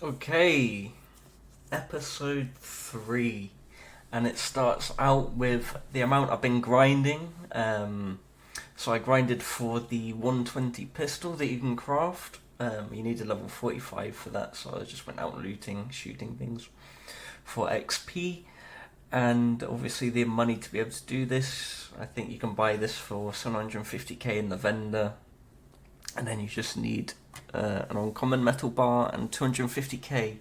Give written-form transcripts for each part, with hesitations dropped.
Okay, episode 3, and it starts out with the amount I've been grinding. So I grinded for the 120 pistol that you can craft. You need a level 45 for that, so I just went out looting, shooting things for XP. And obviously the money to be able to do this, I think you can buy this for 750k in the vendor. And then you just need an uncommon metal bar and 250k.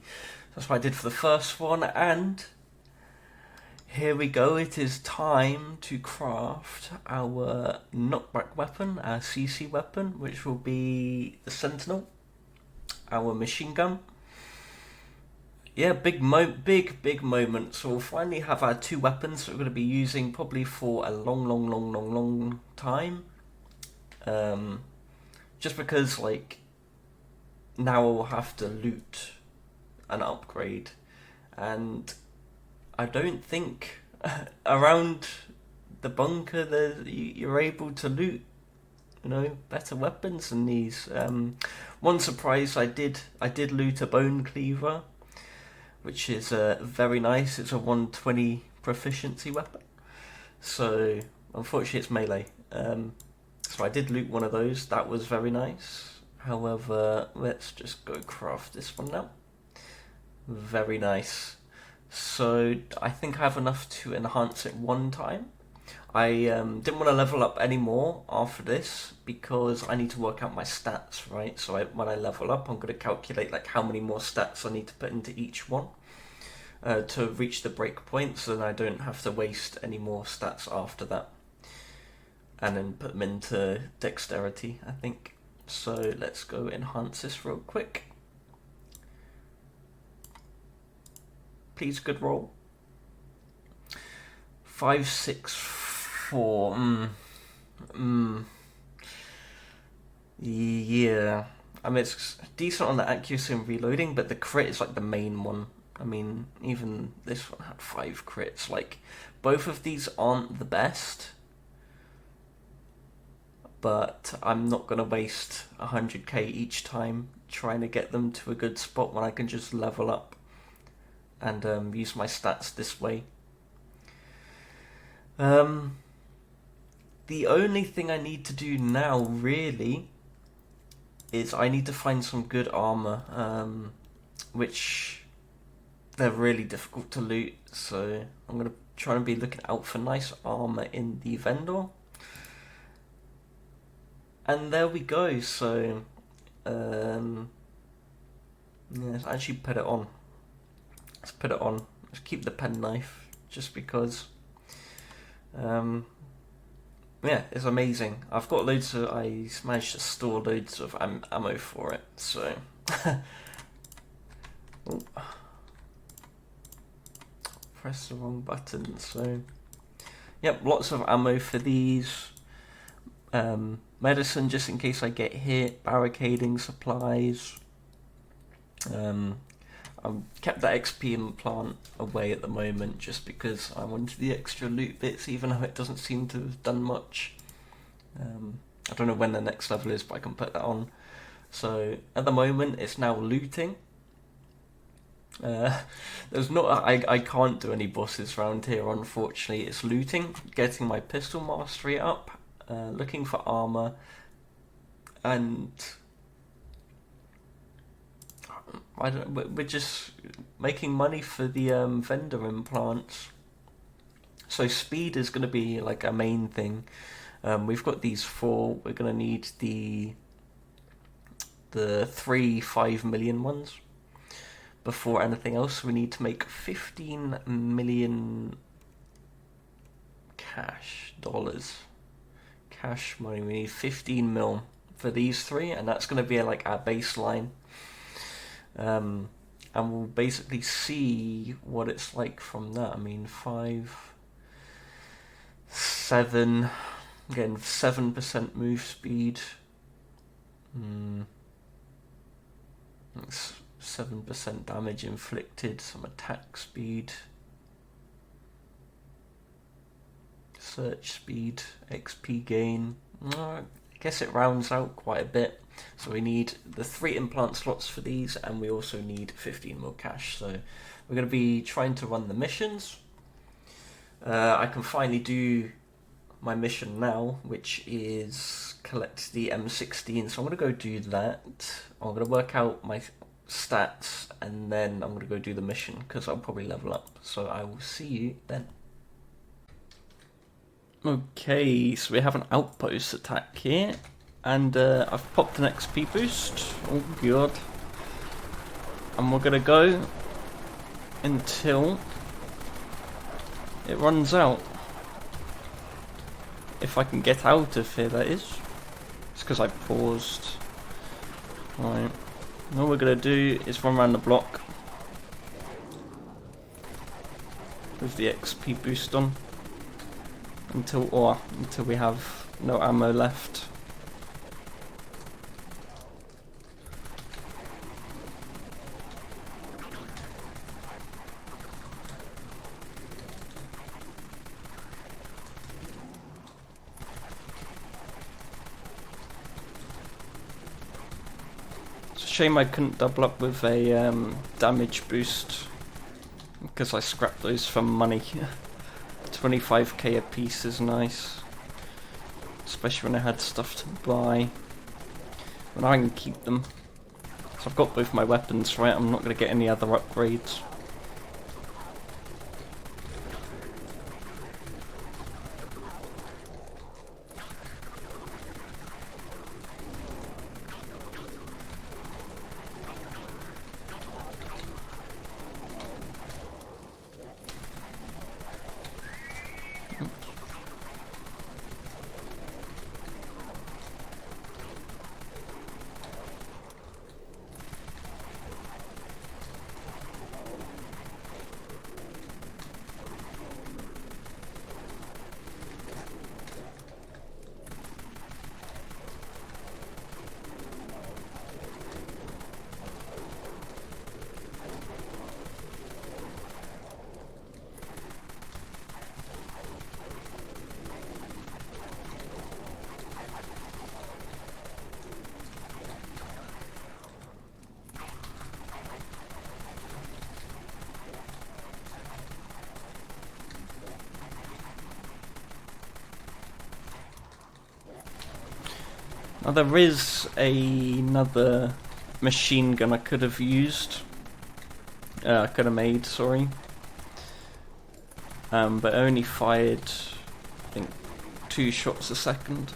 That's what I did for the first one, and here we go. It is time to craft our knockback weapon, our CC weapon, which will be the Sentinel, our machine gun. Yeah, big moment. So we'll finally have our two weapons that we're going to be using probably for a long time. Just because, like, now I'll have to loot an upgrade, and I don't think around the bunker that you're able to loot, better weapons than these. One surprise, I did loot a bone cleaver, which is very nice. It's a 120 proficiency weapon, so unfortunately it's melee. So I did loot one of those. That was very nice. However, let's just go craft this one now. Very nice. So I think I have enough to enhance it one time. I didn't want to level up anymore after this because I need to work out my stats, right? So when I level up, I'm going to calculate like how many more stats I need to put into each one to reach the break point, so then I don't have to waste any more stats after that. And then put them into dexterity, I think. So let's go enhance this real quick. Please, good roll. 5, 6, 4. Yeah. I mean, it's decent on the accuracy and reloading, but the crit is like the main one. I mean, even this one had 5 crits. Like, both of these aren't the best, but I'm not going to waste 100k each time trying to get them to a good spot when I can just level up and use my stats this way. The only thing I need to do now, really, is I need to find some good armor, which they're really difficult to loot, so I'm going to try and be looking out for nice armor in the vendor. And there we go. So let's actually put it on. Let's put it on. Let's keep the penknife just because yeah, it's amazing. I managed to store loads of ammo for it, so press the wrong button. So yep, lots of ammo for these. Medicine just in case I get hit, barricading supplies. I've kept that XP implant away at the moment just because I wanted the extra loot bits, even though it doesn't seem to have done much. I don't know when the next level is, but I can put that on. So at the moment it's now looting. I can't do any bosses around here, unfortunately. It's looting, getting my pistol mastery up, looking for armor, and we're just making money for the vendor implants. So speed is going to be like a main thing. We've got these 4. We're going to need the 3 5 million ones before anything else. We need to make 15 million cash money. We need 15 mil for these 3, and that's going to be like our baseline. And we'll basically see what it's like from that. I mean, 5, 7, again 7% move speed. That's 7% damage inflicted, some attack speed, search speed, XP gain. guess it rounds out quite a bit. So we need the 3 implant slots for these, and we also need 15 more cash. So we're going to be trying to run the missions. I can finally do my mission now, which is collect the M16. So I'm going to go do that. I'm going to work out my stats, and then I'm going to go do the mission, because I'll probably level up. So I will see you then. Okay, so we have an Outpost Attack here, and I've popped an XP boost. Oh god. And we're going to go until it runs out. If I can get out of here, that is. It's because I paused. Right. All we're going to do is run around the block with the XP boost on until we have no ammo left. Shame I couldn't double up with a damage boost, because I scrapped those for money. 25k a piece is nice, especially when I had stuff to buy. But now I can keep them. So I've got both my weapons, right? I'm not going to get any other upgrades. Now there is another machine gun I could have used. I could have made, sorry. But I only fired, I think, 2 shots a second.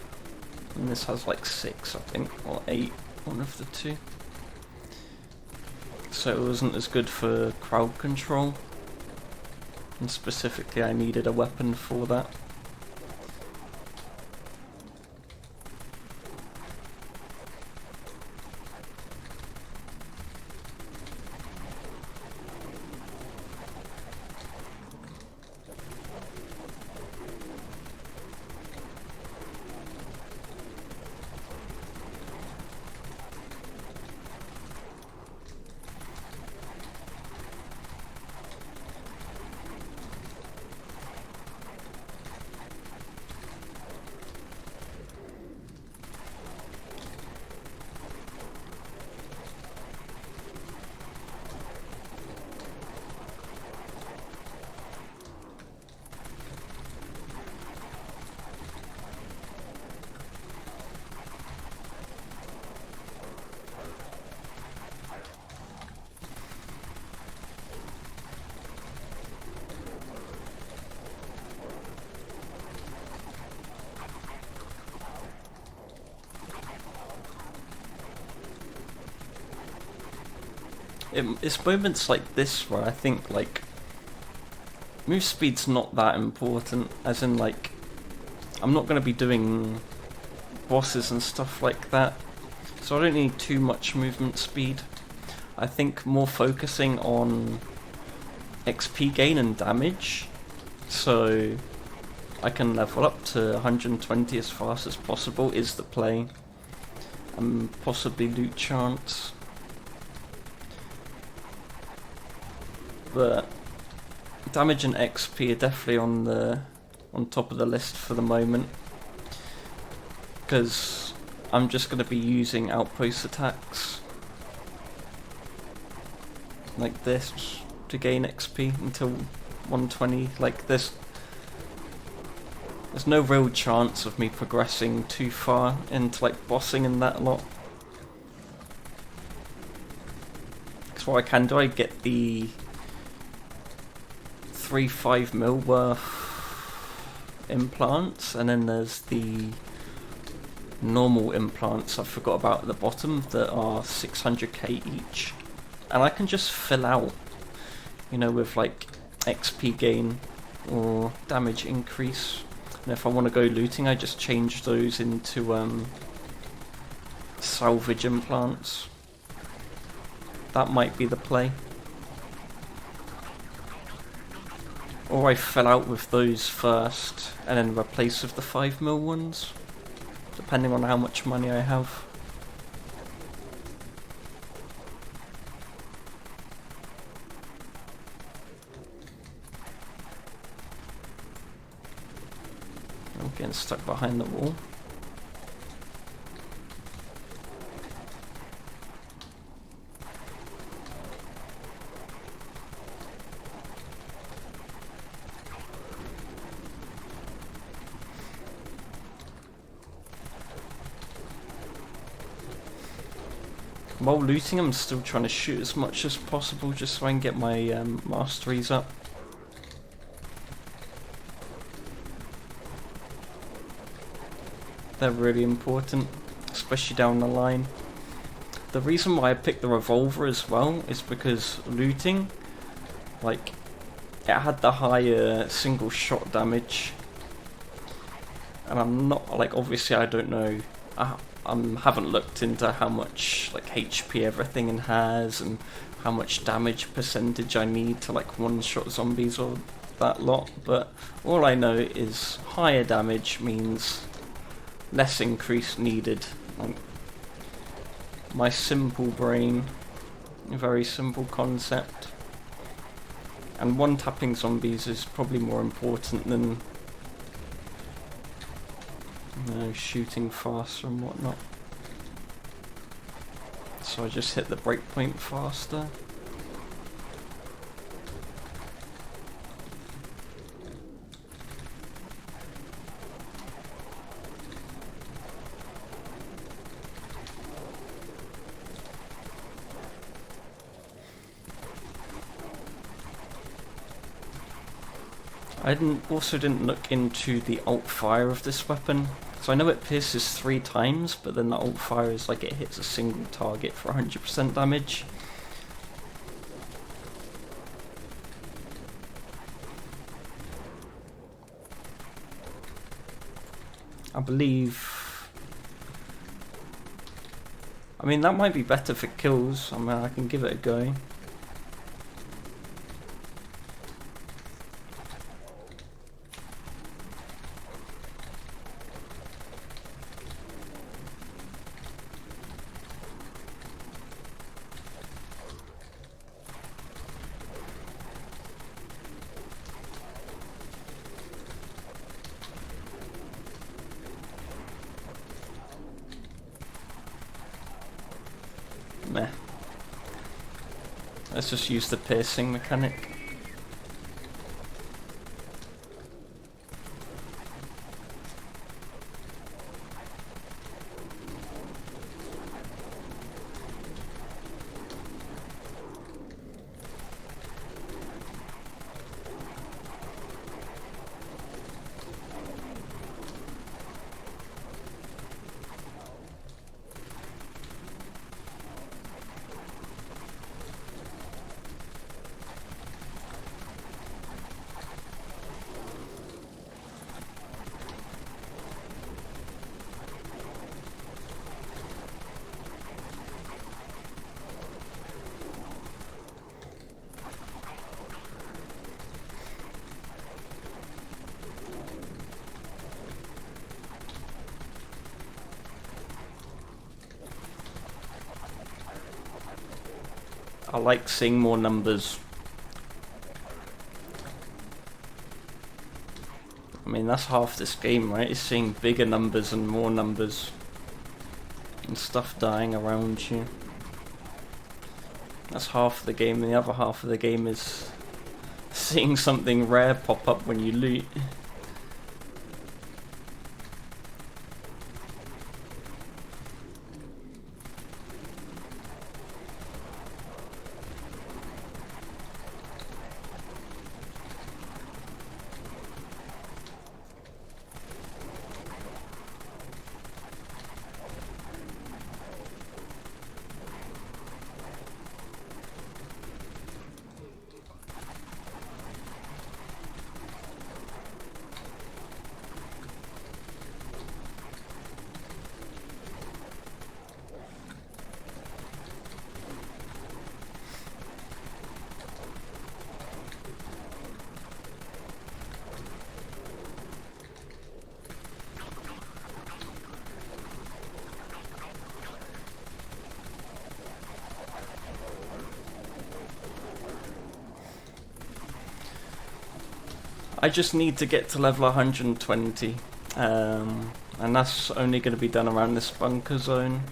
And this has like 6, I think, or 8, one of the 2. So it wasn't as good for crowd control. And specifically I needed a weapon for that. It's moments like this where I think, like, move speed's not that important, as in, like, I'm not going to be doing bosses and stuff like that, so I don't need too much movement speed. I think more focusing on XP gain and damage, so I can level up to 120 as fast as possible is the play, and possibly loot chance. But damage and XP are definitely on top of the list for the moment, because I'm just going to be using Outpost Attacks like this to gain XP until 120. Like there's no real chance of me progressing too far into like bossing and that lot. Because what I can do, I get the 3-5 mil worth implants, and then there's the normal implants I forgot about at the bottom that are 600k each, and I can just fill out, you know, with like XP gain or damage increase. And if I want to go looting, I just change those into salvage implants. That might be the play. Or I fill out with those first and then replace with the 5 mil ones, depending on how much money I have. I'm getting stuck behind the wall. While looting, I'm still trying to shoot as much as possible just so I can get my masteries up. They're really important, especially down the line. The reason why I picked the revolver as well is because looting, like, it had the higher single shot damage. And I'm not, like, obviously I don't know, I haven't looked into how much like HP everything has and how much damage percentage I need to like one-shot zombies or that lot, but all I know is higher damage means less increase needed. Like, my simple brain, a very simple concept. And one-tapping zombies is probably more important than, you know, shooting faster and whatnot. So I just hit the breakpoint faster. I also didn't look into the alt fire of this weapon. So I know it pierces 3 times, but then the alt fire is like it hits a single target for 100% damage. I believe... I mean, that might be better for kills. I mean, I can give it a go. Meh. Let's just use the piercing mechanic. I like seeing more numbers. I mean, that's half this game, right? Is seeing bigger numbers and more numbers. and stuff dying around you. That's half the game, and the other half of the game is seeing something rare pop up when you loot. I just need to get to level 120, and that's only going to be done around this bunker zone.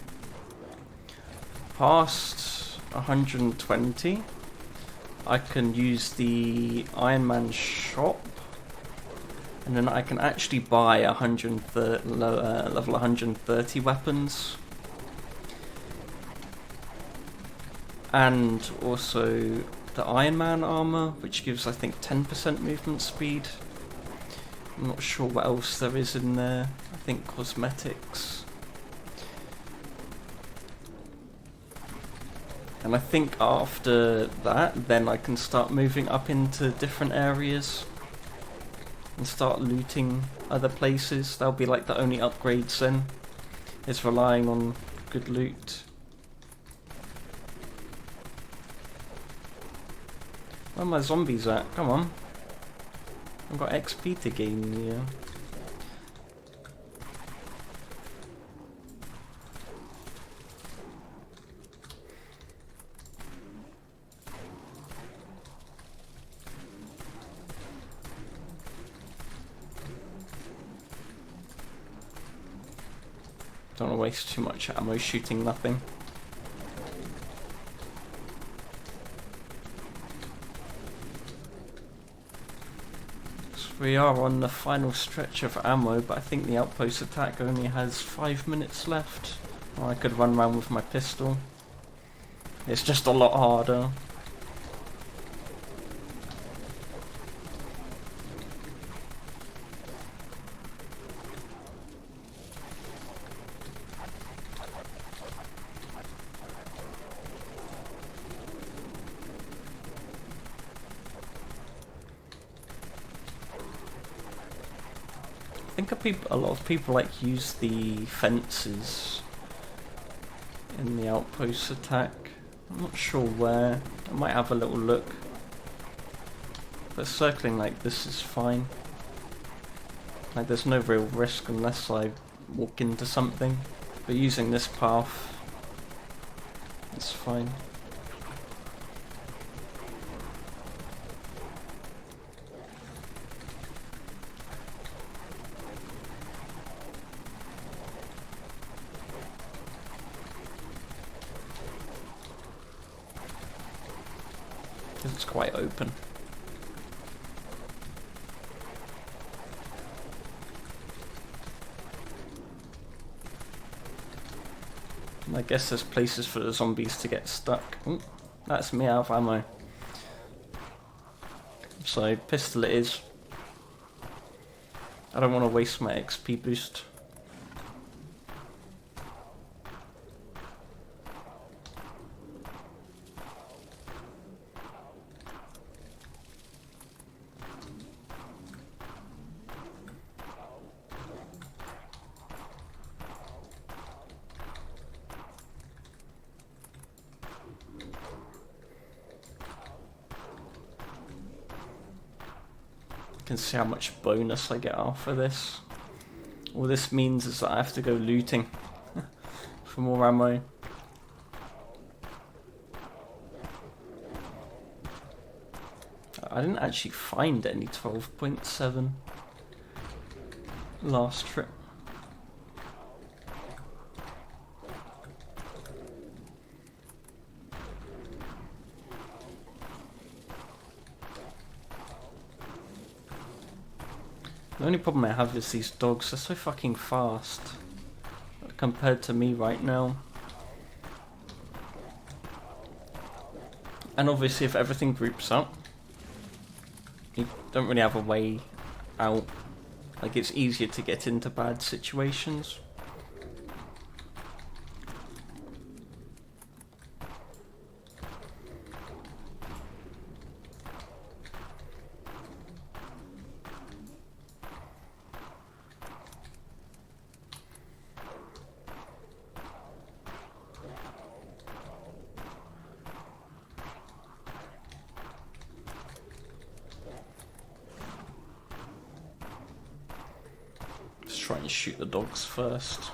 Past 120, I can use the Ironman shop, and then I can actually buy level 130 weapons, and also the Iron Man armor, which gives I think 10% movement speed. I'm not sure what else there is in there. I think cosmetics. And I think after that, then I can start moving up into different areas and start looting other places. That'll be like the only upgrades then, is relying on good loot. Where are my zombies at? Come on. I've got XP to gain here. Don't want to waste too much ammo shooting nothing. We are on the final stretch of ammo, but I think the Outpost Attack only has 5 minutes left. Or I could run around with my pistol. It's just a lot harder. I think a lot of people like use the fences in the Outpost Attack. I'm not sure where. I might have a little look. But circling like this is fine. Like there's no real risk unless I walk into something. But using this path, it's fine. It's quite open. And I guess there's places for the zombies to get stuck. Ooh, that's me out of ammo. So pistol it is. I don't want to waste my XP boost. Can see how much bonus I get after this. All this means is that I have to go looting for more ammo. I didn't actually find any 12.7 last trip. The only problem I have is these dogs are so fucking fast compared to me right now. And obviously if everything groups up, you don't really have a way out. Like, it's easier to get into bad situations. Try and shoot the dogs first.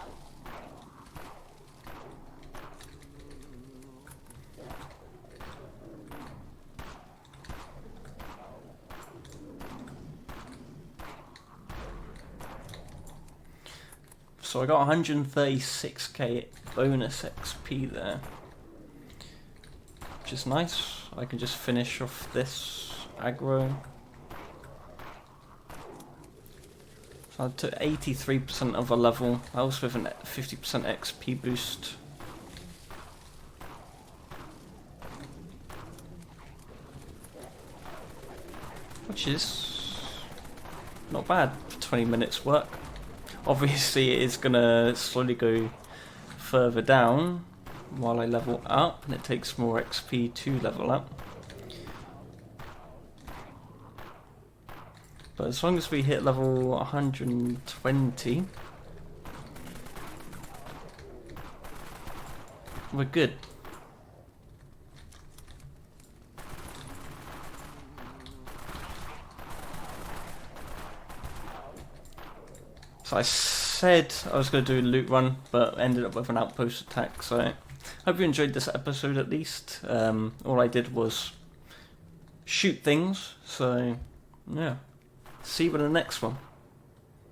So I got 136k bonus XP there, which is nice. I can just finish off this aggro. To 83% of a level. That was with a 50% XP boost. Which is not bad for 20 minutes work. Obviously it is gonna slowly go further down while I level up, and it takes more XP to level up. But as long as we hit level 120, we're good. So I said I was going to do a loot run, but ended up with an outpost attack. So I hope you enjoyed this episode at least. All I did was shoot things. So yeah. See you in the next one.